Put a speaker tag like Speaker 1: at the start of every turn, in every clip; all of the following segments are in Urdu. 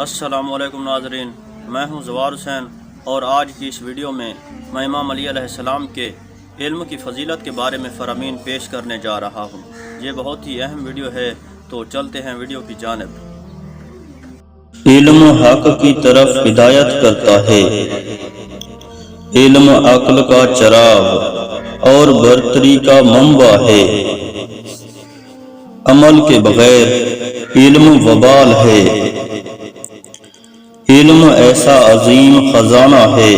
Speaker 1: السلام علیکم ناظرین، میں ہوں زوار حسین اور آج کی اس ویڈیو میں امام علی علیہ السلام کے علم کی فضیلت کے بارے میں فرامین پیش کرنے جا رہا ہوں۔ یہ بہت ہی اہم ویڈیو ہے، تو چلتے ہیں ویڈیو کی جانب۔
Speaker 2: علم حق کی طرف ہدایت کرتا ہے۔ علم عقل کا چراغ اور برتری کا منبع ہے۔ عمل کے بغیر علم وبال ہے۔ علم ایسا عظیم خزانہ ہے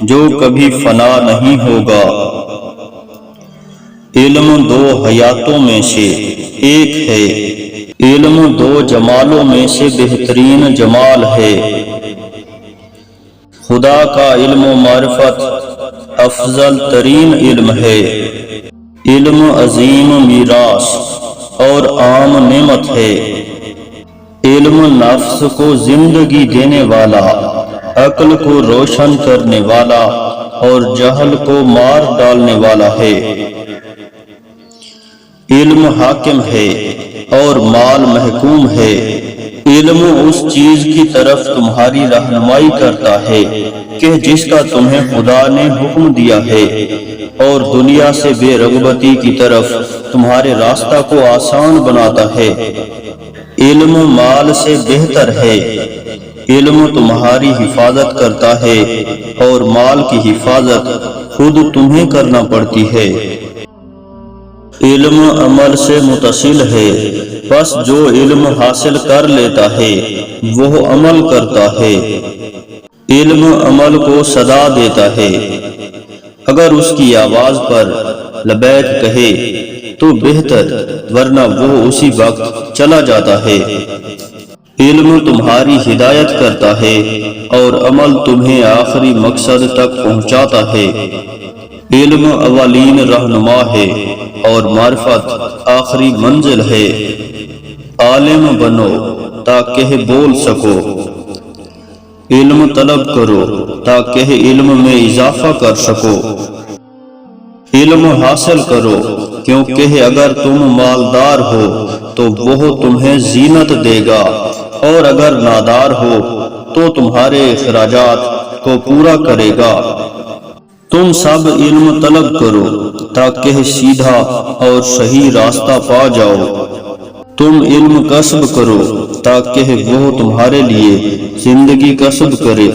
Speaker 2: جو کبھی فنا نہیں ہوگا۔ علم دو حیاتوں میں سے ایک ہے۔ علم دو جمالوں میں سے بہترین جمال ہے۔ خدا کا علم و معرفت افضل ترین علم ہے۔ علم عظیم میراث اور عام نعمت ہے۔ علم نفس کو زندگی دینے والا، عقل کو روشن کرنے والا اور جہل کو مار ڈالنے والا ہے۔ علم حاکم ہے اور مال محکوم ہے۔ علم اس چیز کی طرف تمہاری رہنمائی کرتا ہے کہ جس کا تمہیں خدا نے حکم دیا ہے، اور دنیا سے بے رغبتی کی طرف تمہارے راستہ کو آسان بناتا ہے۔ علم مال سے بہتر ہے۔ علم تمہاری حفاظت کرتا ہے اور مال کی حفاظت خود تمہیں کرنا پڑتی ہے۔ علم عمل سے متصل ہے، پس جو علم حاصل کر لیتا ہے وہ عمل کرتا ہے۔ علم عمل کو صدا دیتا ہے۔ اگر اس کی آواز پر لبیک کہے تو بہتر، ورنہ وہ اسی وقت چلا جاتا ہے۔ علم تمہاری ہدایت کرتا ہے اور عمل تمہیں آخری مقصد تک پہنچاتا ہے۔ علم اولین رہنما ہے اور معرفت آخری منزل ہے۔ عالم بنو تاکہ بول سکو۔ علم طلب کرو تاکہ علم میں اضافہ کر سکو۔ علم حاصل کرو کیونکہ اگر تم مالدار ہو تو وہ تمہیں زینت دے گا، اور اگر نادار ہو تو تمہارے اخراجات کو پورا کرے گا۔ تم سب علم طلب کرو تاکہ سیدھا اور صحیح راستہ پا جاؤ۔ تم علم کسب کرو تاکہ وہ تمہارے لیے زندگی کسب کرے۔